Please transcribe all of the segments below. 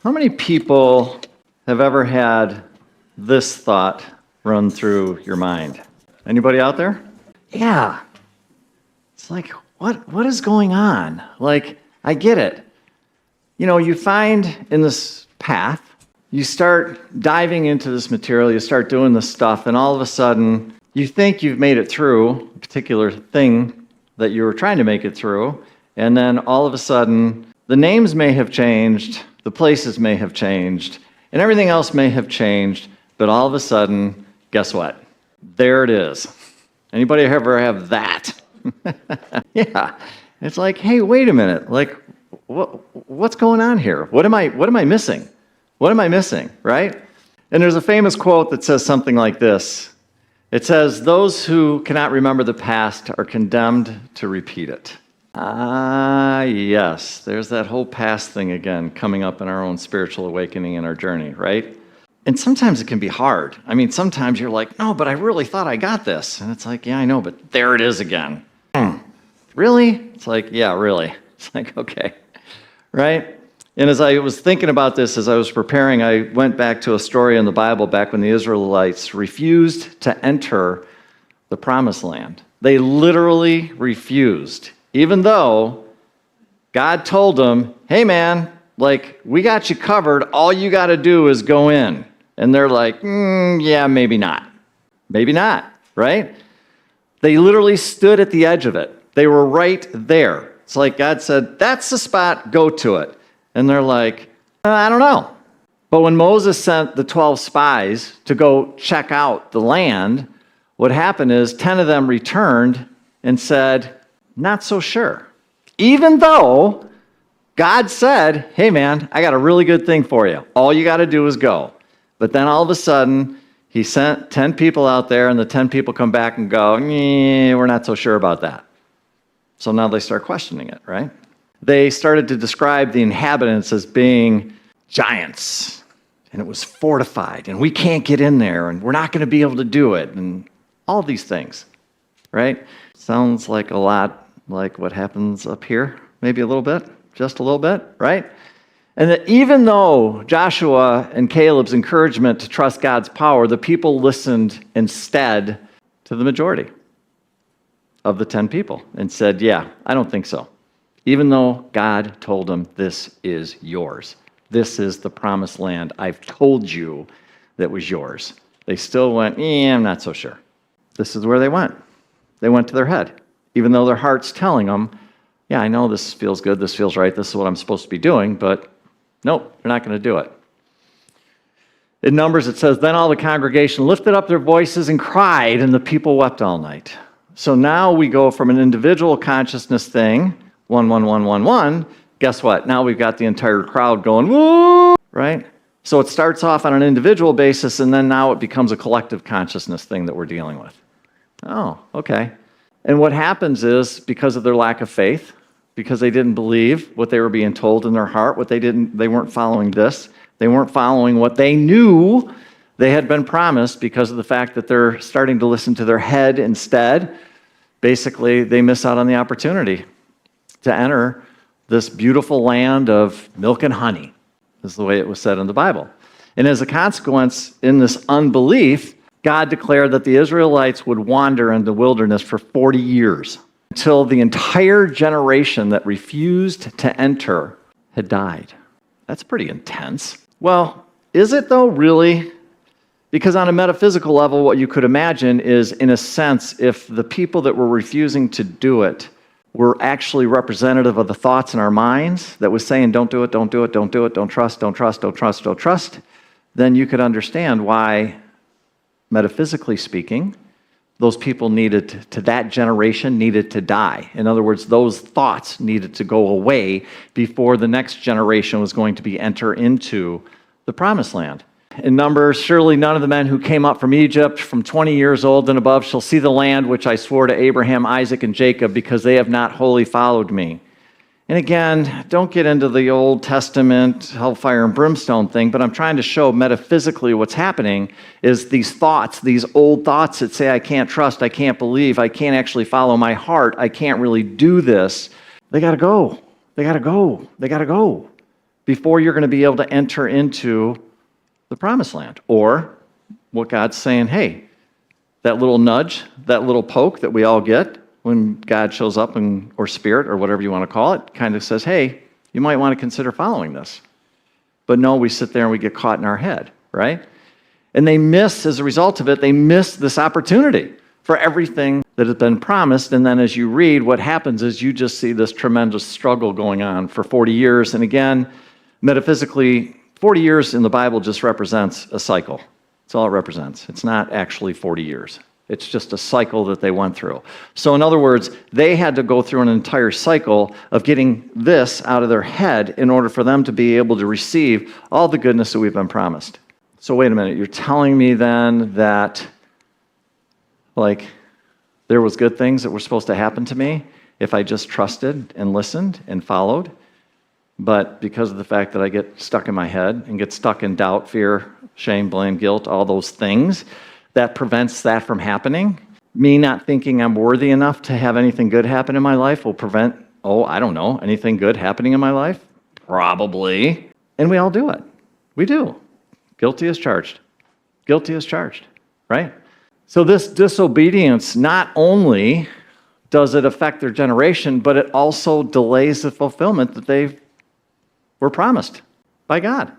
How many people have ever had this thought run through your mind? Anybody out there? Yeah. It's like, what is going on? Like, I get it. You know, you find in this path, you start diving into this material, you start doing this stuff, and all of a sudden, you think you've made it through a particular thing that you were trying to make it through, and then all of a sudden, the names may have changed, the places may have changed, and everything else may have changed, but all of a sudden, guess what? There it is. Anybody ever have that? Yeah. It's like, hey, wait a minute. Like, what's going on here? What am I missing? What am I missing, right? And there's a famous quote that says something like this. It says, "Those who cannot remember the past are condemned to repeat it." Yes, there's that whole past thing again coming up in our own spiritual awakening in our journey, right? And sometimes it can be hard. I mean, sometimes you're like, no, but I really thought I got this. And it's like, yeah, I know, but there it is again. Really? It's like, yeah, really. It's like, okay, right? And as I was thinking about this, as I was preparing, I went back to a story in the Bible back when the Israelites refused to enter the Promised Land. They literally refused, even though God told them, hey, man, like, we got you covered. All you got to do is go in. And they're like, yeah, maybe not. Maybe not, right? They literally stood at the edge of it. They were right there. It's like God said, that's the spot, go to it. And they're like, I don't know. But when Moses sent the 12 spies to go check out the land, what happened is 10 of them returned and said, not so sure. Even though God said, hey man, I got a really good thing for you. All you got to do is go. But then all of a sudden, he sent 10 people out there, and the 10 people come back and go, we're not so sure about that. So now they start questioning it, right? They started to describe the inhabitants as being giants, and it was fortified, and we can't get in there, and we're not going to be able to do it, and all these things, right? Sounds like a lot like what happens up here, maybe a little bit, just a little bit, right? And that even though Joshua and Caleb's encouragement to trust God's power, the people listened instead to the majority of the 10 people and said, yeah, I don't think so. Even though God told them, this is yours. This is the promised land. I've told you that was yours. They still went, I'm not so sure. This is where they went. They went to their head, even though their heart's telling them, yeah, I know this feels good, this feels right, this is what I'm supposed to be doing, but nope, they're not going to do it. In Numbers, it says, then all the congregation lifted up their voices and cried, and the people wept all night. So now we go from an individual consciousness thing, 1, 1, 1, 1, 1. Guess what? Now we've got the entire crowd going, woo, right? So it starts off on an individual basis, and then now it becomes a collective consciousness thing that we're dealing with. Oh, okay. And what happens is, because of their lack of faith, because they didn't believe what they were being told in their heart, they weren't following this. They weren't following what they knew they had been promised because of the fact that they're starting to listen to their head instead. Basically, they miss out on the opportunity to enter this beautiful land of milk and honey, is the way it was said in the Bible. And as a consequence, in this unbelief, God declared that the Israelites would wander in the wilderness for 40 years until the entire generation that refused to enter had died. That's pretty intense. Well, is it though, really? Because on a metaphysical level, what you could imagine is, in a sense, if the people that were refusing to do it were actually representative of the thoughts in our minds that was saying, don't do it, don't do it, don't do it, don't trust, don't trust, don't trust, don't trust, then you could understand why, metaphysically speaking, those people that generation needed to die. In other words, those thoughts needed to go away before the next generation was going to enter into the promised land. In Numbers, surely none of the men who came up from Egypt from 20 years old and above shall see the land which I swore to Abraham, Isaac, and Jacob, because they have not wholly followed me. And again, don't get into the Old Testament hellfire and brimstone thing, but I'm trying to show metaphysically what's happening is these thoughts, these old thoughts that say, I can't trust, I can't believe, I can't actually follow my heart, I can't really do this. They got to go. They got to go. They got to go. before you're going to be able to enter into the promised land. Or what God's saying, hey, that little nudge, that little poke that we all get when God shows up, or Spirit, or whatever you want to call it, kind of says, hey, you might want to consider following this. But no, we sit there and we get caught in our head, right? And they miss, as a result of it, they miss this opportunity for everything that has been promised. And then as you read, what happens is you just see this tremendous struggle going on for 40 years. And again, metaphysically, 40 years in the Bible just represents a cycle. That's all it represents. It's not actually 40 years. It's just a cycle that they went through. So in other words, they had to go through an entire cycle of getting this out of their head in order for them to be able to receive all the goodness that we've been promised. So wait a minute, you're telling me then that, like, there was good things that were supposed to happen to me if I just trusted and listened and followed? But because of the fact that I get stuck in my head and get stuck in doubt, fear, shame, blame, guilt, all those things, that prevents that from happening. Me not thinking I'm worthy enough to have anything good happen in my life will prevent, I don't know, anything good happening in my life? Probably. And we all do it. We do. Guilty as charged. Guilty as charged, right? So this disobedience, not only does it affect their generation, but it also delays the fulfillment that they were promised by God.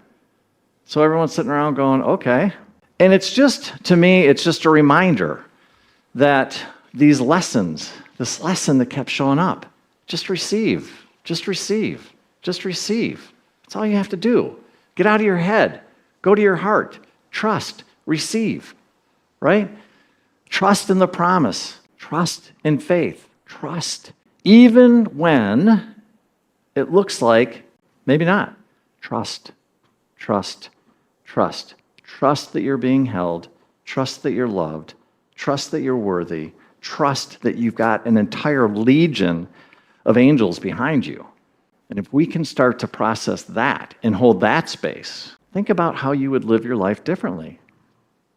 So everyone's sitting around going, okay. And it's just, to me, it's just a reminder that these lessons, this lesson that kept showing up, just receive, just receive, just receive. That's all you have to do. Get out of your head. Go to your heart. Trust. Receive. Right? Trust in the promise. Trust in faith. Trust. Even when it looks like maybe not. Trust. Trust. Trust. Trust that you're being held. Trust that you're loved. Trust that you're worthy. Trust that you've got an entire legion of angels behind you. And if we can start to process that and hold that space, think about how you would live your life differently.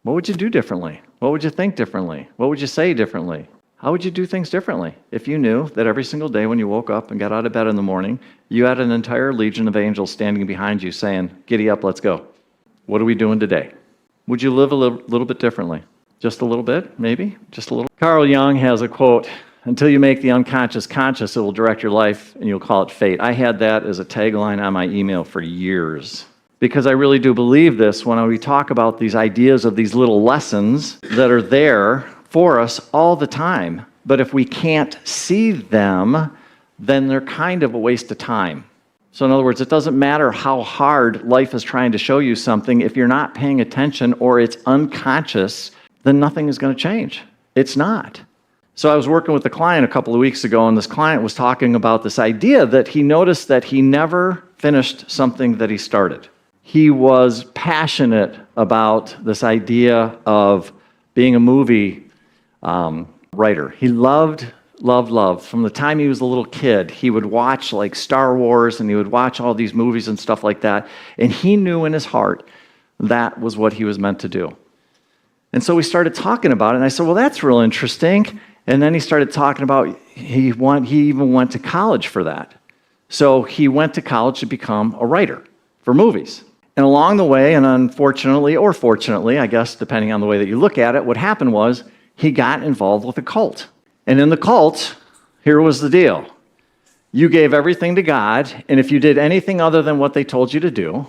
What would you do differently? What would you think differently? What would you say differently? How would you do things differently if you knew that every single day when you woke up and got out of bed in the morning, you had an entire legion of angels standing behind you saying, giddy up, let's go. What are we doing today? Would you live a little bit differently? Just a little bit, maybe? Just a little? Carl Jung has a quote, until you make the unconscious conscious, it will direct your life and you'll call it fate. I had that as a tagline on my email for years because I really do believe this when we talk about these ideas of these little lessons that are there for us all the time. But if we can't see them, then they're kind of a waste of time. So in other words, it doesn't matter how hard life is trying to show you something. If you're not paying attention or it's unconscious, then nothing is going to change. It's not. So I was working with a client a couple of weeks ago, and this client was talking about this idea that he noticed that he never finished something that he started. He was passionate about this idea of being a movie writer. He loved. From the time he was a little kid, he would watch like Star Wars and he would watch all these movies and stuff like that. And he knew in his heart that was what he was meant to do. And so we started talking about it. And I said, well, that's real interesting. And then he started talking about he even went to college for that. So he went to college to become a writer for movies. And along the way, and unfortunately or fortunately, I guess, depending on the way that you look at it, what happened was he got involved with a cult. And in the cult, here was the deal. You gave everything to God, and if you did anything other than what they told you to do,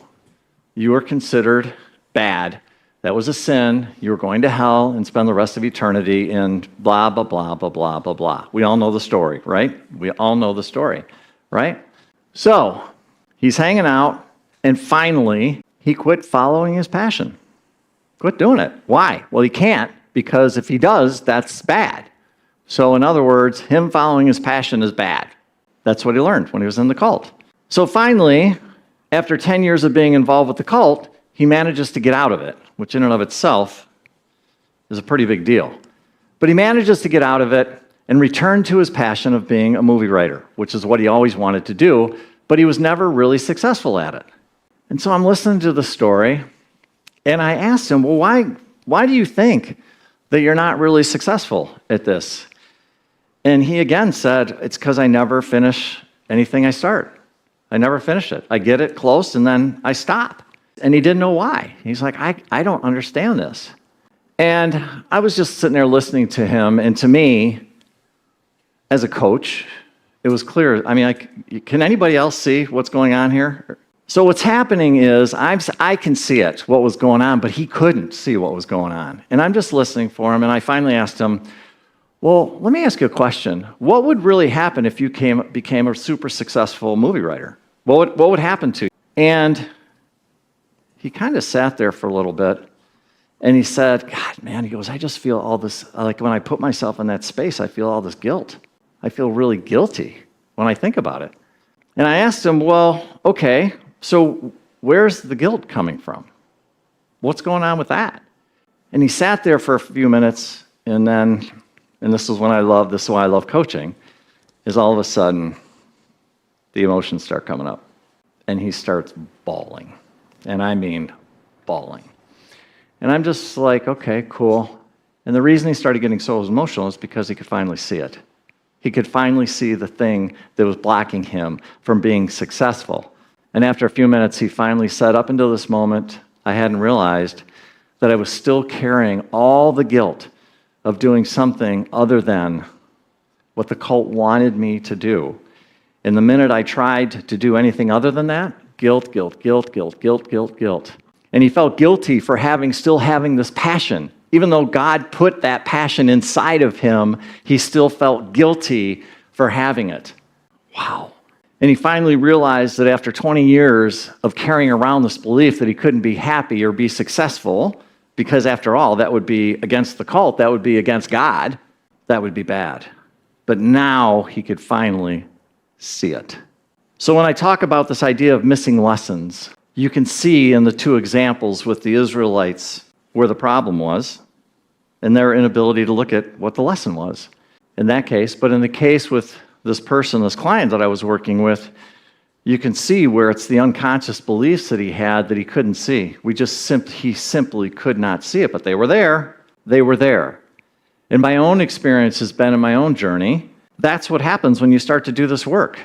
you were considered bad. That was a sin. You were going to hell and spend the rest of eternity in blah, blah, blah, blah, blah, blah, blah. We all know the story, right? We all know the story, right? So he's hanging out, and finally, he quit following his passion. Quit doing it. Why? Well, he can't, because if he does, that's bad. So in other words, him following his passion is bad. That's what he learned when he was in the cult. So finally, after 10 years of being involved with the cult, he manages to get out of it, which in and of itself is a pretty big deal. But he manages to get out of it and return to his passion of being a movie writer, which is what he always wanted to do, but he was never really successful at it. And so I'm listening to the story, and I asked him, well, why do you think that you're not really successful at this? And he again said, it's because I never finish anything I start. I never finish it. I get it close and then I stop. And he didn't know why. He's like, I don't understand this. And I was just sitting there listening to him, and to me, as a coach, it was clear. I mean, can anybody else see what's going on here? So what's happening is I can see it, what was going on, but he couldn't see what was going on. And I'm just listening for him, and I finally asked him, well, let me ask you a question. What would really happen if you became a super successful movie writer? What would happen to you? And he kind of sat there for a little bit, and he said, God, man, he goes, I just feel all this, like when I put myself in that space, I feel all this guilt. I feel really guilty when I think about it. And I asked him, well, okay, so where's the guilt coming from? What's going on with that? And he sat there for a few minutes, and then, and this is why I love coaching, is all of a sudden, the emotions start coming up. And he starts bawling. And I mean bawling. And I'm just like, okay, cool. And the reason he started getting so emotional is because he could finally see it. He could finally see the thing that was blocking him from being successful. And after a few minutes, he finally said, up until this moment, I hadn't realized that I was still carrying all the guilt of doing something other than what the cult wanted me to do. And the minute I tried to do anything other than that, guilt, guilt, guilt, guilt, guilt, guilt, guilt. And he felt guilty for still having this passion. Even though God put that passion inside of him, he still felt guilty for having it. Wow. And he finally realized that after 20 years of carrying around this belief that he couldn't be happy or be successful, because after all, that would be against the cult, that would be against God, that would be bad. But now he could finally see it. So when I talk about this idea of missing lessons, you can see in the two examples with the Israelites where the problem was and their inability to look at what the lesson was in that case. But in the case with this person, this client that I was working with, you can see where it's the unconscious beliefs that he had that he couldn't see. He simply could not see it, but they were there. They were there. And my own experience has been in my own journey. That's what happens when you start to do this work.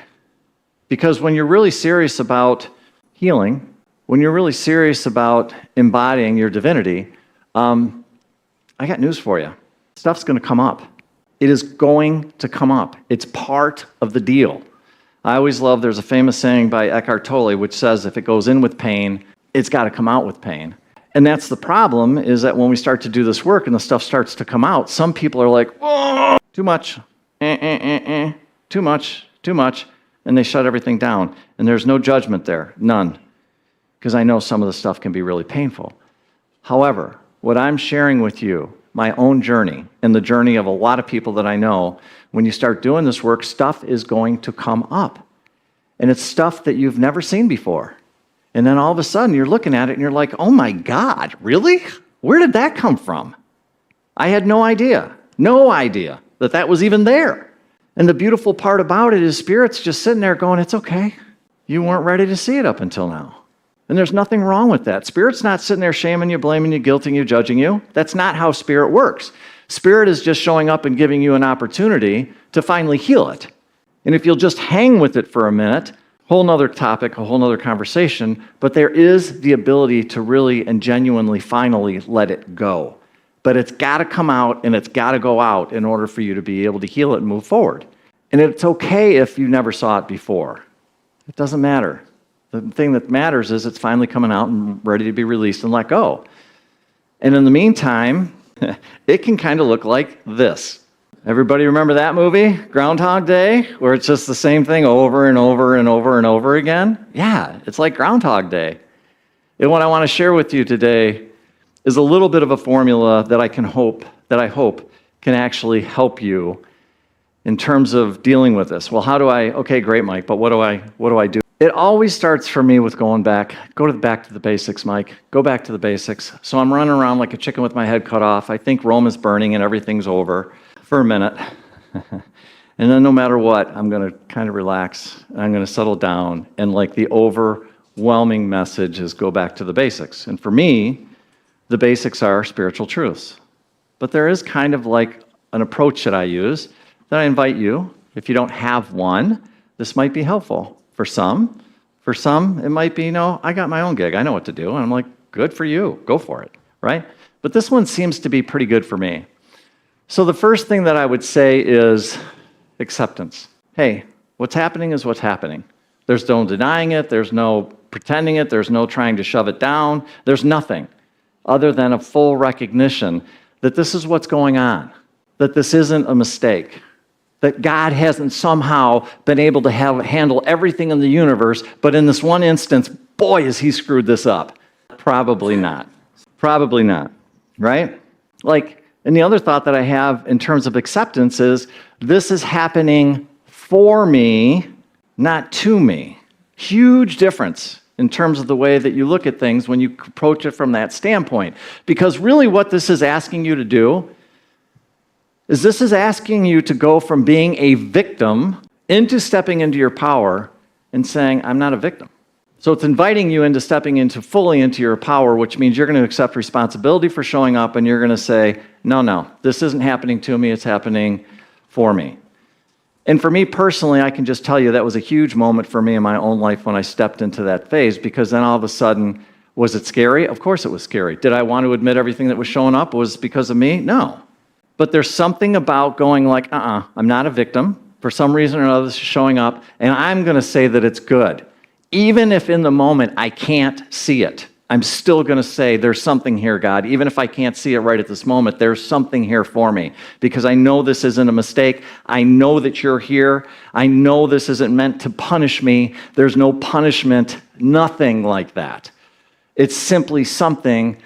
Because when you're really serious about healing, when you're really serious about embodying your divinity, I got news for you. Stuff's going to come up. It is going to come up. It's part of the deal. I always love, there's a famous saying by Eckhart Tolle, which says if it goes in with pain, it's got to come out with pain. And that's the problem, is that when we start to do this work and the stuff starts to come out, some people are like, whoa, too much, too much, and they shut everything down. And there's no judgment there, none, because I know some of the stuff can be really painful. However, what I'm sharing with you, my own journey, and the journey of a lot of people that I know, when you start doing this work, stuff is going to come up. And it's stuff that you've never seen before. And then all of a sudden, you're looking at it and you're like, oh my God, really? Where did that come from? I had no idea that that was even there. And the beautiful part about it is Spirit's just sitting there going, it's okay. You weren't ready to see it up until now. And there's nothing wrong with that. Spirit's not sitting there shaming you, blaming you, guilting you, judging you. That's not how Spirit works. Spirit is just showing up and giving you an opportunity to finally heal it. And if you'll just hang with it for a minute, whole nother topic, a whole nother conversation, but there is the ability to really and genuinely finally let it go. But it's got to come out and it's got to go out in order for you to be able to heal it and move forward. And it's okay if you never saw it before. It doesn't matter. The thing that matters is it's finally coming out and ready to be released and let go. And in the meantime, it can kind of look like this. Everybody remember that movie, Groundhog Day, where it's just the same thing over and over and over and over again? Yeah, it's like Groundhog Day. And what I want to share with you today is a little bit of a formula that I hope can actually help you in terms of dealing with this. Well, okay, great, Mike, but what do I do? It always starts for me with going back. Go back to the basics, Mike. Go back to the basics. So I'm running around like a chicken with my head cut off. I think Rome is burning and everything's over for a minute. And then no matter what, I'm going to kind of relax. I'm going to settle down. And like the overwhelming message is go back to the basics. And for me, the basics are spiritual truths. But there is kind of like an approach that I use that I invite you, if you don't have one, this might be helpful for some. For some, it might be, no, I got my own gig. I know what to do. And I'm like, good for you. Go for it, right? But this one seems to be pretty good for me. So the first thing that I would say is acceptance. Hey, what's happening is what's happening. There's no denying it. There's no pretending it. There's no trying to shove it down. There's nothing other than a full recognition that this is what's going on, that this isn't a mistake, that God hasn't somehow been able to handle everything in the universe, but in this one instance, boy, has he screwed this up. Probably not. Probably not, right? And the other thought that I have in terms of acceptance is this is happening for me, not to me. Huge difference in terms of the way that you look at things when you approach it from that standpoint. Because really what this is asking you to do is this is asking you to go from being a victim into stepping into your power and saying, I'm not a victim. So it's inviting you into stepping fully into your power, which means you're going to accept responsibility for showing up and you're going to say, no, this isn't happening to me, it's happening for me. And for me personally, I can just tell you that was a huge moment for me in my own life when I stepped into that phase, because then all of a sudden, was it scary? Of course it was scary. Did I want to admit everything that was showing up was because of me? No. But there's something about going like, I'm not a victim. For some reason or another, this is showing up, and I'm going to say that it's good. Even if in the moment I can't see it, I'm still going to say there's something here, God. Even if I can't see it right at this moment, there's something here for me, because I know this isn't a mistake. I know that you're here. I know this isn't meant to punish me. There's no punishment, nothing like that. It's simply something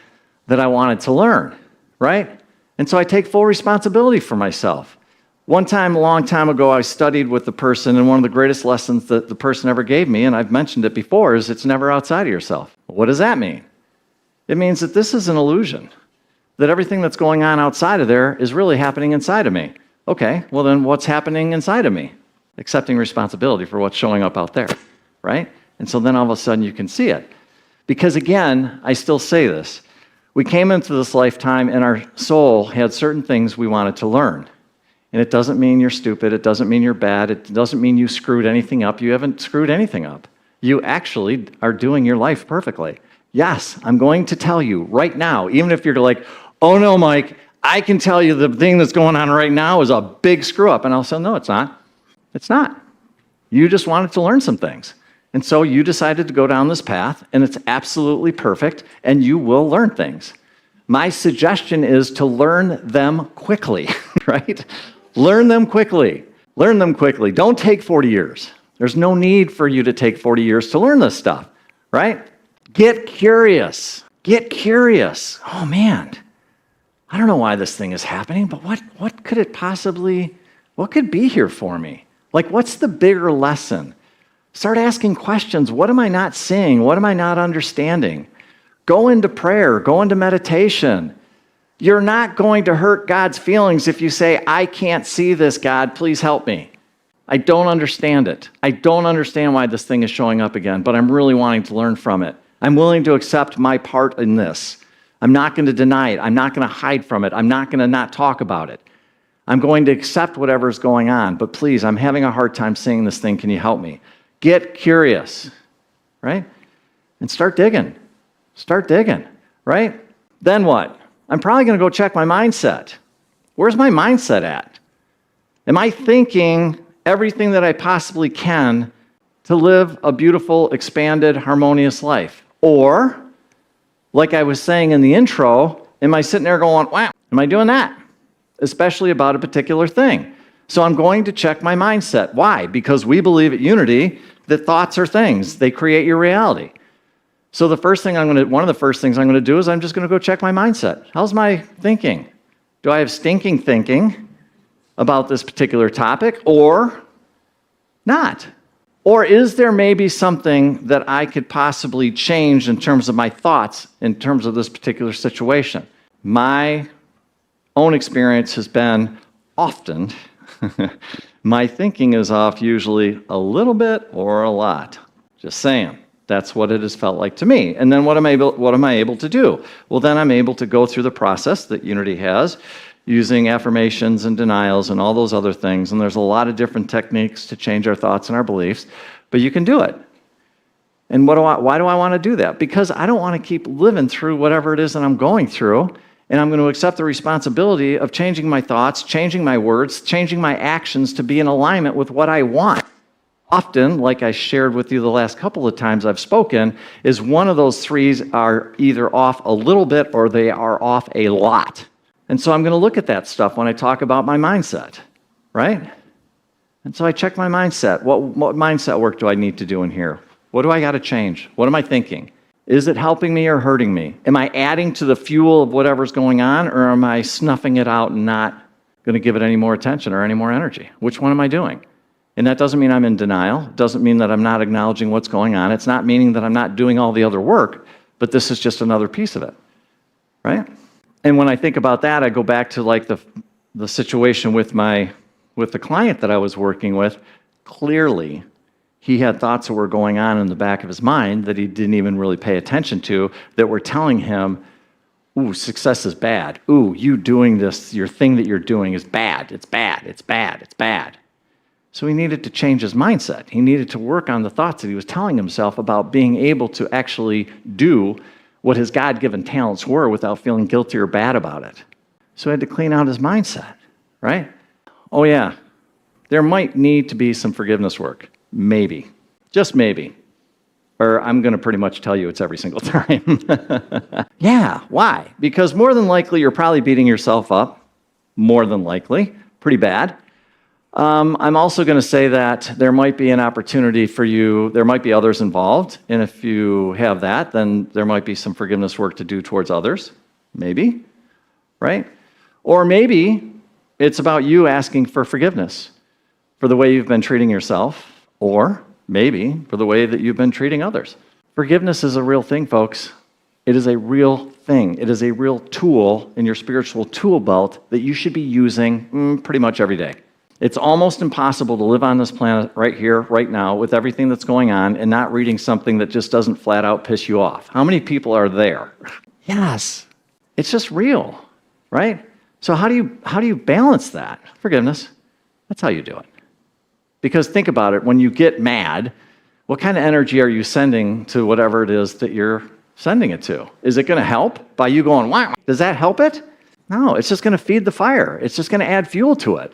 that I wanted to learn, right? And so I take full responsibility for myself. One time, a long time ago, I studied with the person, and one of the greatest lessons that the person ever gave me, and I've mentioned it before, is it's never outside of yourself. What does that mean? It means that this is an illusion, that everything that's going on outside of there is really happening inside of me. Okay, well then what's happening inside of me? Accepting responsibility for what's showing up out there, right? And so then all of a sudden you can see it. Because again, I still say this, we came into this lifetime and our soul had certain things we wanted to learn. And it doesn't mean you're stupid. It doesn't mean you're bad. It doesn't mean you screwed anything up. You haven't screwed anything up. You actually are doing your life perfectly. Yes, I'm going to tell you right now, even if you're like, oh no, Mike, I can tell you the thing that's going on right now is a big screw up. And I'll say, no, it's not. It's not. You just wanted to learn some things. And so you decided to go down this path, and it's absolutely perfect, and you will learn things. My suggestion is to learn them quickly, right? Learn them quickly. Learn them quickly. Don't take 40 years. There's no need for you to take 40 years to learn this stuff, right? Get curious. Get curious. Oh, man, I don't know why this thing is happening, but what could it possibly, what could be here for me? Like, what's the bigger lesson? Start asking questions. What am I not seeing? What am I not understanding? Go into prayer. Go into meditation. You're not going to hurt God's feelings if you say, I can't see this, God, please help me. I don't understand it. I don't understand why this thing is showing up again, but I'm really wanting to learn from it. I'm willing to accept my part in this. I'm not going to deny it. I'm not going to hide from it. I'm not going to not talk about it. I'm going to accept whatever's going on, but please, I'm having a hard time seeing this thing. Can you help me? Get curious, right? And start digging. Start digging, right? Then what? I'm probably going to go check my mindset. Where's my mindset at? Am I thinking everything that I possibly can to live a beautiful, expanded, harmonious life? Or, like I was saying in the intro, am I sitting there going, wow, am I doing that? Especially about a particular thing. So I'm going to check my mindset. Why? Because we believe at Unity that thoughts are things. They create your reality. So one of the first things I'm going to do is I'm just going to go check my mindset. How's my thinking? Do I have stinking thinking about this particular topic or not? Or is there maybe something that I could possibly change in terms of my thoughts, in terms of this particular situation? My own experience has been often my thinking is off usually a little bit or a lot. Just saying. That's what it has felt like to me. And then what am I able to do? Well, then I'm able to go through the process that Unity has, using affirmations and denials and all those other things. And there's a lot of different techniques to change our thoughts and our beliefs, but you can do it. And why do I want to do that? Because I don't want to keep living through whatever it is that I'm going through, and I'm going to accept the responsibility of changing my thoughts, changing my words, changing my actions to be in alignment with what I want. Often, like I shared with you the last couple of times I've spoken, is one of those threes are either off a little bit or they are off a lot. And so I'm going to look at that stuff when I talk about my mindset, right? And so I check my mindset. What mindset work do I need to do in here? What do I got to change? What am I thinking? Is it helping me or hurting me? Am I adding to the fuel of whatever's going on, or am I snuffing it out and not going to give it any more attention or any more energy? Which one am I doing? And that doesn't mean I'm in denial. It doesn't mean that I'm not acknowledging what's going on. It's not meaning that I'm not doing all the other work, but this is just another piece of it, right? And when I think about that, I go back to like the situation with the client that I was working with. Clearly, he had thoughts that were going on in the back of his mind that he didn't even really pay attention to, that were telling him, ooh, success is bad. Ooh, you doing this, your thing that you're doing is bad. It's bad. It's bad. It's bad. So he needed to change his mindset. He needed to work on the thoughts that he was telling himself about being able to actually do what his God-given talents were without feeling guilty or bad about it. So he had to clean out his mindset, right? Oh yeah, there might need to be some forgiveness work. Maybe. Just maybe. Or I'm going to pretty much tell you it's every single time. Yeah, why? Because more than likely you're probably beating yourself up. More than likely. Pretty bad. I'm also going to say that there might be an opportunity for you, there might be others involved, and if you have that, then there might be some forgiveness work to do towards others. Maybe. Right? Or maybe it's about you asking for forgiveness for the way you've been treating yourself, or maybe for the way that you've been treating others. Forgiveness is a real thing, folks. It is a real thing. It is a real tool in your spiritual tool belt that you should be using pretty much every day. It's almost impossible to live on this planet right here, right now, with everything that's going on and not reading something that just doesn't flat out piss you off. How many people are there? Yes. It's just real, right? So how do you balance that? Forgiveness. That's how you do it. Because think about it, when you get mad, what kind of energy are you sending to whatever it is that you're sending it to? Is it going to help by you going, wow? Does that help it? No, it's just going to feed the fire. It's just going to add fuel to it.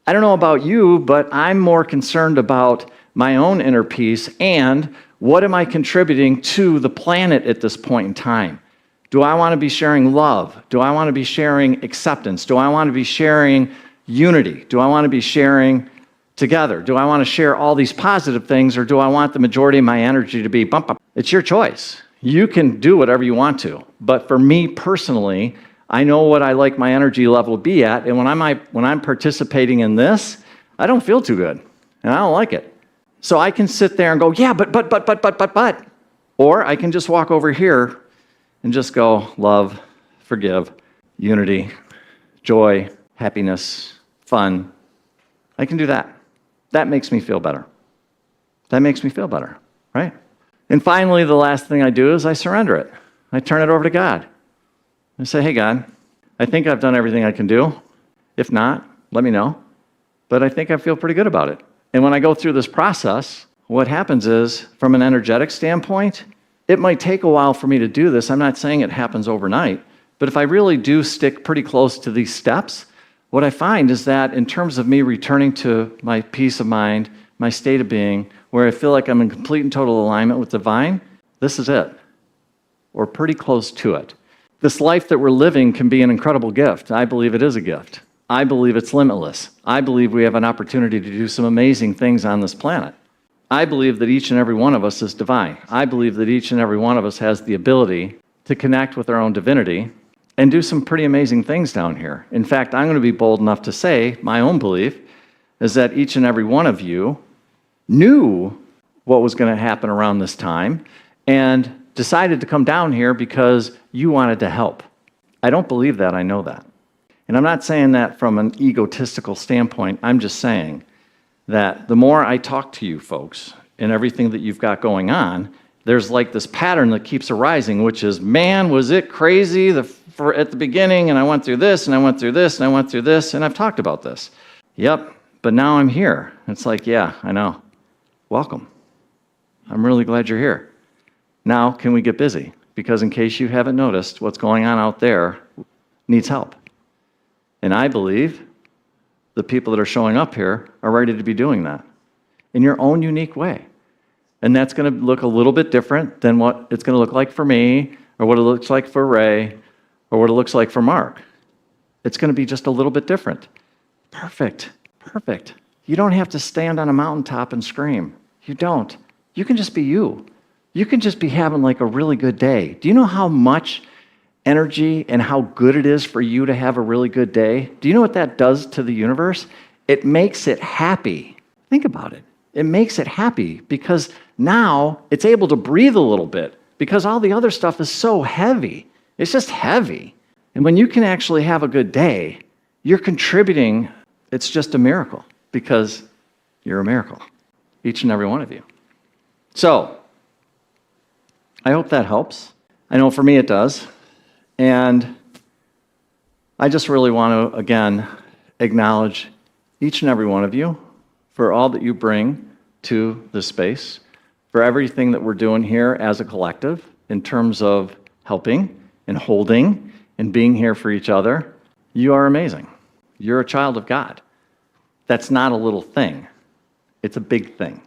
I don't know about you, but I'm more concerned about my own inner peace and what am I contributing to the planet at this point in time? Do I want to be sharing love? Do I want to be sharing acceptance? Do I want to be sharing unity? Do I want to be sharing together? Do I want to share all these positive things, or do I want the majority of my energy to be bump up? It's your choice. You can do whatever you want to. But for me personally, I know what I like my energy level to be at, and when I'm participating in this, I don't feel too good, and I don't like it. So I can sit there and go, yeah, but. Or I can just walk over here and just go, love, forgive, unity, joy, happiness, fun. I can do that. That makes me feel better. That makes me feel better, right? And finally, the last thing I do is I surrender it. I turn it over to God. I say, hey, God, I think I've done everything I can do. If not, let me know. But I think I feel pretty good about it. And when I go through this process, what happens is, from an energetic standpoint, it might take a while for me to do this. I'm not saying it happens overnight. But if I really do stick pretty close to these steps, what I find is that in terms of me returning to my peace of mind, my state of being, where I feel like I'm in complete and total alignment with divine, this is it, or pretty close to it. This life that we're living can be an incredible gift. I believe it is a gift. I believe it's limitless. I believe we have an opportunity to do some amazing things on this planet. I believe that each and every one of us is divine. I believe that each and every one of us has the ability to connect with our own divinity and do some pretty amazing things down here. In fact, I'm going to be bold enough to say, my own belief is that each and every one of you knew what was going to happen around this time and decided to come down here because you wanted to help. I don't believe that, I know that. And I'm not saying that from an egotistical standpoint. I'm just saying that the more I talk to you folks and everything that you've got going on, there's like this pattern that keeps arising, which is, man, was it crazy at the beginning, and I went through this, and I went through this, and I went through this, and I've talked about this. Yep, but now I'm here. It's like, yeah, I know. Welcome. I'm really glad you're here. Now, can we get busy? Because in case you haven't noticed, what's going on out there needs help. And I believe the people that are showing up here are ready to be doing that in your own unique way. And that's going to look a little bit different than what it's going to look like for me, or what it looks like for Ray, or what it looks like for Mark. It's going to be just a little bit different. Perfect. Perfect. You don't have to stand on a mountaintop and scream. You don't. You can just be you. You can just be having like a really good day. Do you know how much energy and how good it is for you to have a really good day? Do you know what that does to the universe? It makes it happy. Think about it. It makes it happy because now it's able to breathe a little bit because all the other stuff is so heavy. It's just heavy. And when you can actually have a good day, you're contributing. It's just a miracle because you're a miracle, each and every one of you. So, I hope that helps. I know for me it does. And I just really want to, again, acknowledge each and every one of you for all that you bring to this space, for everything that we're doing here as a collective in terms of helping and holding and being here for each other. You are amazing. You're a child of God. That's not a little thing. It's a big thing.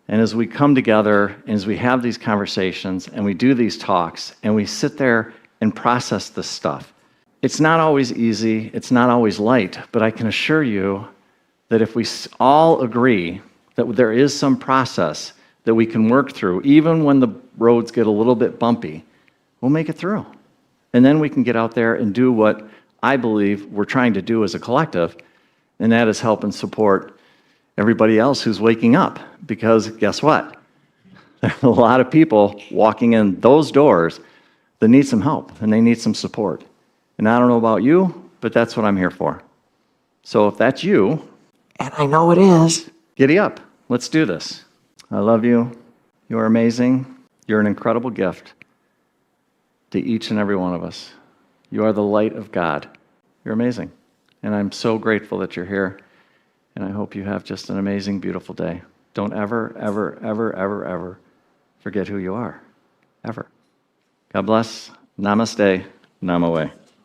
And as we come together, and as we have these conversations, and we do these talks, and we sit there and process this stuff, it's not always easy, it's not always light, but I can assure you that if we all agree that there is some process that we can work through, even when the roads get a little bit bumpy, we'll make it through. And then we can get out there and do what I believe we're trying to do as a collective, and that is help and support everybody else who's waking up. Because guess what? There are a lot of people walking in those doors that need some help, and they need some support. And I don't know about you, but that's what I'm here for. So if that's you, and I know it is, giddy up. Let's do this. I love you. You are amazing. You're an incredible gift to each and every one of us. You are the light of God. You're amazing. And I'm so grateful that you're here. And I hope you have just an amazing, beautiful day. Don't ever, ever, ever, ever, ever forget who you are. Ever. God bless. Namaste. Namaste.